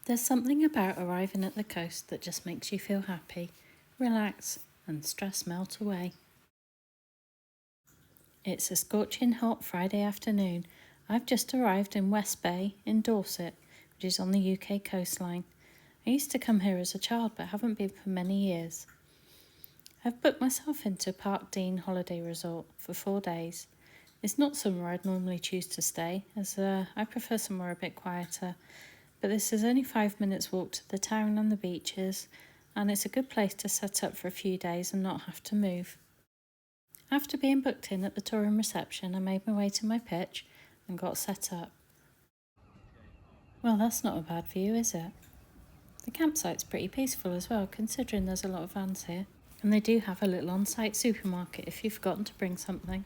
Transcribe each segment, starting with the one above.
There's something about arriving at the coast that just makes you feel happy, relax, and stress melt away. It's a scorching hot Friday afternoon. I've just arrived in West Bay in Dorset, which is on the UK coastline. I used to come here as a child but haven't been for many years. I've booked myself into Parkdean Holiday Resort for 4 days. It's not somewhere I'd normally choose to stay, as I prefer somewhere a bit quieter, but this is only 5 minutes walk to the town and the beaches, and it's a good place to set up for a few days and not have to move. After being booked in at the touring reception, I made my way to my pitch and got set up. Well, that's not a bad view, is it? The campsite's pretty peaceful as well, considering there's a lot of vans here. And they do have a little on-site supermarket if you've forgotten to bring something.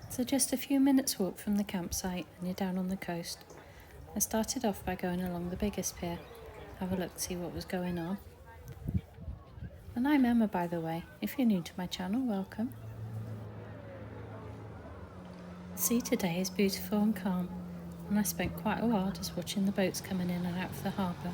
So just a few minutes walk from the campsite and you're down on the coast. I started off by going along the biggest pier, have a look to see what was going on. And I'm Emma, by the way. If you're new to my channel, welcome. The sea today is beautiful and calm, and I spent quite a while just watching the boats coming in and out of the harbour.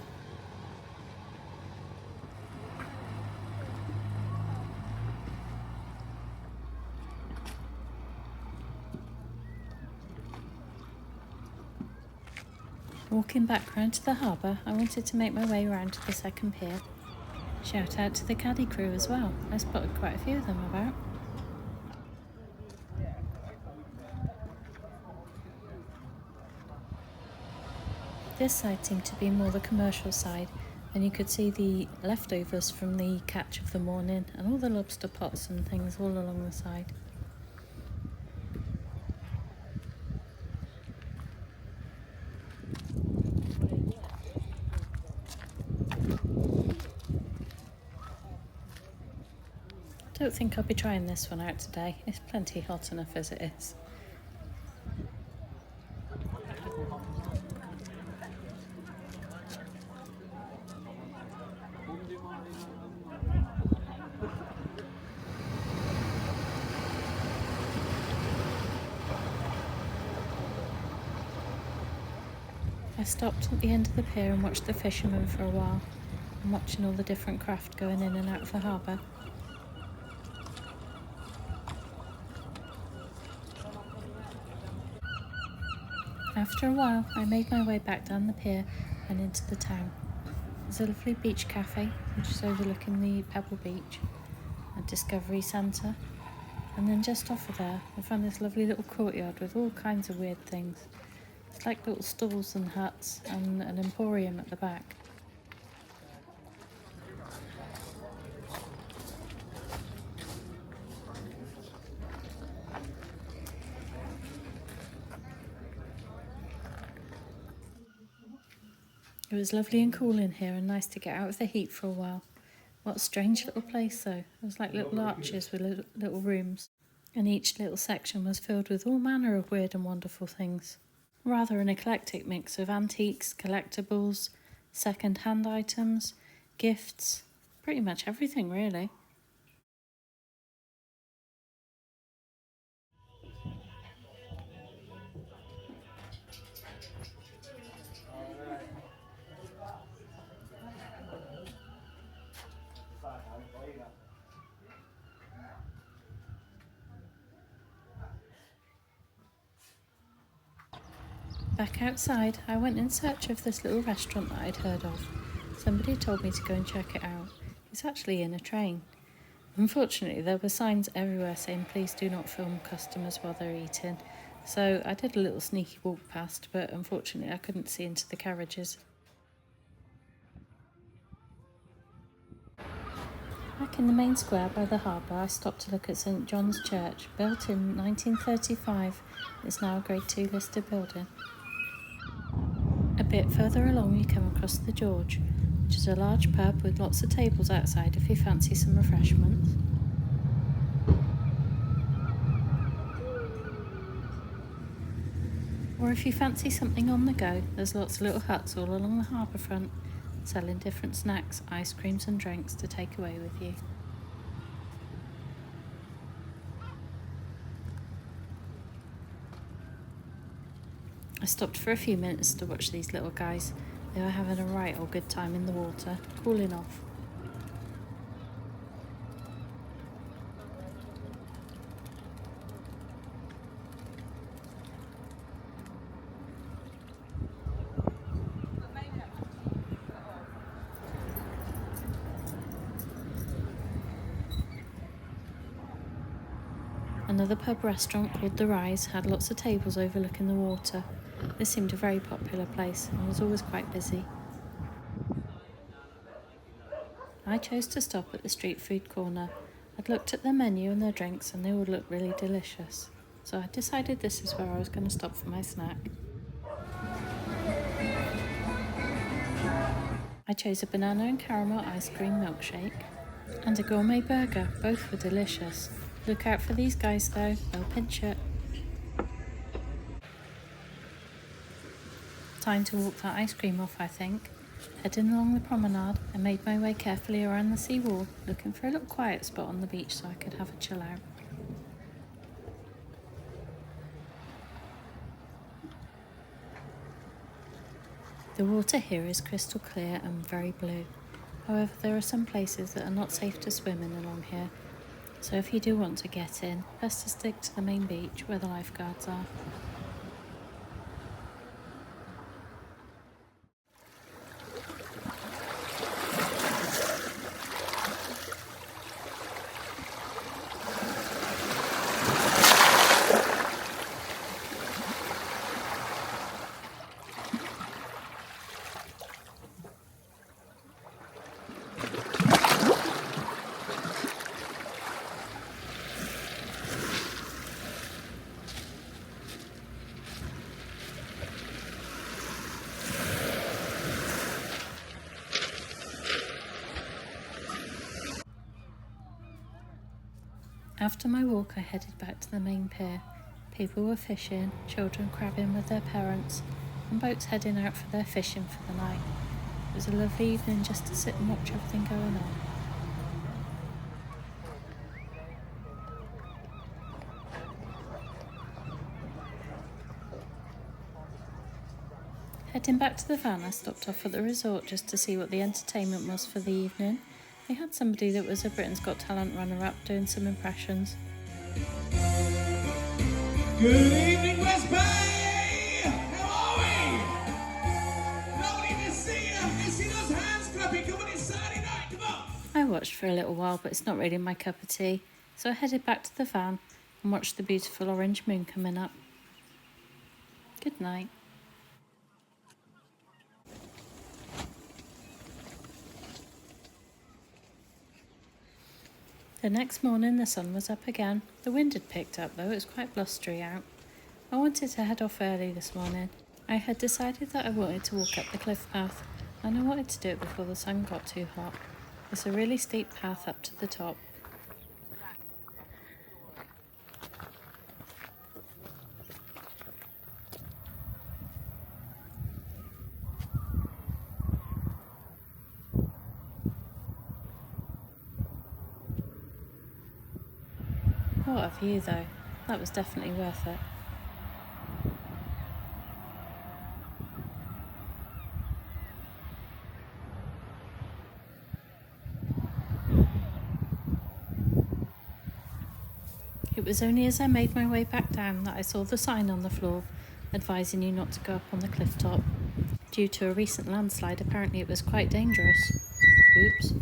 Walking back round to the harbour, I wanted to make my way round to the second pier. Shout out to the Caddy crew as well. I spotted quite a few of them about. This side seemed to be more the commercial side, and you could see the leftovers from the catch of the morning and all the lobster pots and things all along the side. Don't think I'll be trying this one out today. It's plenty hot enough as it is. I stopped at the end of the pier and watched the fishermen for a while. I'm watching all the different craft going in and out of the harbour. After a while, I made my way back down the pier and into the town. There's a lovely beach cafe, which is overlooking the Pebble Beach, a discovery centre, and then just off of there, I found this lovely little courtyard with all kinds of weird things. It's like little stalls and huts and an emporium at the back. It was lovely and cool in here and nice to get out of the heat for a while. What a strange little place though. It was like little arches with little rooms, and each little section was filled with all manner of weird and wonderful things. Rather an eclectic mix of antiques, collectibles, second-hand items, gifts, pretty much everything really. Back outside, I went in search of this little restaurant that I'd heard of. Somebody told me to go and check it out. It's actually in a train. Unfortunately, there were signs everywhere saying please do not film customers while they're eating, so I did a little sneaky walk past, but unfortunately I couldn't see into the carriages. Back in the main square by the harbour, I stopped to look at St John's Church, built in 1935. It's now a Grade 2 listed building. A bit further along you come across the George, which is a large pub with lots of tables outside if you fancy some refreshments. Or if you fancy something on the go, there's lots of little huts all along the harbour front, selling different snacks, ice creams and drinks to take away with you. I stopped for a few minutes to watch these little guys. They were having a right old good time in the water, cooling off. Another pub restaurant called The Rise had lots of tables overlooking the water. This seemed a very popular place and was always quite busy. I chose to stop at the street food corner. I'd looked at their menu and their drinks and they all looked really delicious. So I decided this is where I was going to stop for my snack. I chose a banana and caramel ice cream milkshake and a gourmet burger. Both were delicious. Look out for these guys though, they'll pinch it. Time to walk that ice cream off, I think. Heading along the promenade, I made my way carefully around the sea wall, looking for a little quiet spot on the beach so I could have a chill out. The water here is crystal clear and very blue. However, there are some places that are not safe to swim in along here. So if you do want to get in, best to stick to the main beach where the lifeguards are. After my walk, I headed back to the main pier. People were fishing, children crabbing with their parents, and boats heading out for their fishing for the night. It was a lovely evening just to sit and watch everything going on. Heading back to the van, I stopped off at the resort just to see what the entertainment was for the evening. They had somebody that was a Britain's Got Talent runner-up doing some impressions. Good evening, West Bay! How are we? Lovely to see you. I see those hands clapping coming in Saturday night. Come on! I watched for a little while, but it's not really my cup of tea. So I headed back to the van and watched the beautiful orange moon coming up. Good night. The next morning the sun was up again. The wind had picked up though, it was quite blustery out. I wanted to head off early this morning. I had decided that I wanted to walk up the cliff path and I wanted to do it before the sun got too hot. It's a really steep path up to the top. What a view though, that was definitely worth it. It was only as I made my way back down that I saw the sign on the floor advising you not to go up on the cliff top. Due to a recent landslide, apparently it was quite dangerous. Oops.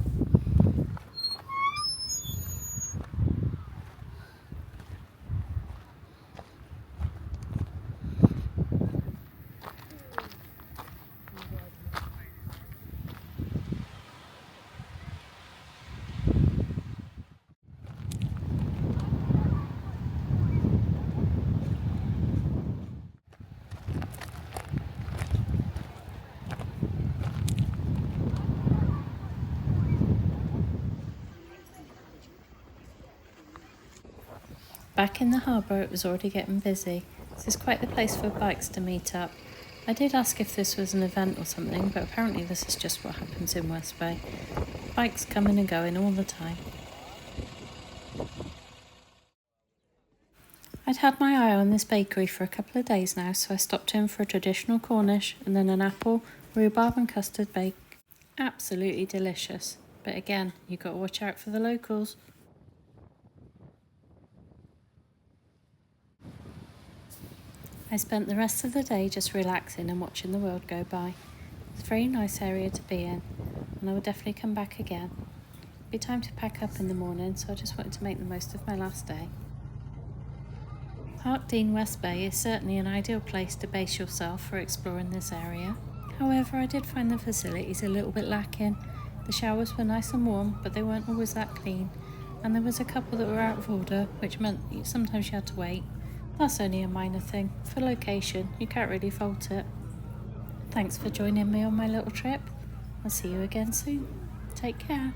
Back in the harbour, it was already getting busy. This is quite the place for bikes to meet up. I did ask if this was an event or something, but apparently this is just what happens in West Bay. Bikes coming and going all the time. I'd had my eye on this bakery for a couple of days now, so I stopped in for a traditional Cornish and then an apple, rhubarb and custard bake. Absolutely delicious, but again, you've got to watch out for the locals. I spent the rest of the day just relaxing and watching the world go by. It's a very nice area to be in, and I will definitely come back again. It'll be time to pack up in the morning, so I just wanted to make the most of my last day. Parkdean West Bay is certainly an ideal place to base yourself for exploring this area. However, I did find the facilities a little bit lacking. The showers were nice and warm, but they weren't always that clean, and there was a couple that were out of order, which meant sometimes you had to wait. That's only a minor thing. For location, you can't really fault it. Thanks for joining me on my little trip. I'll see you again soon. Take care.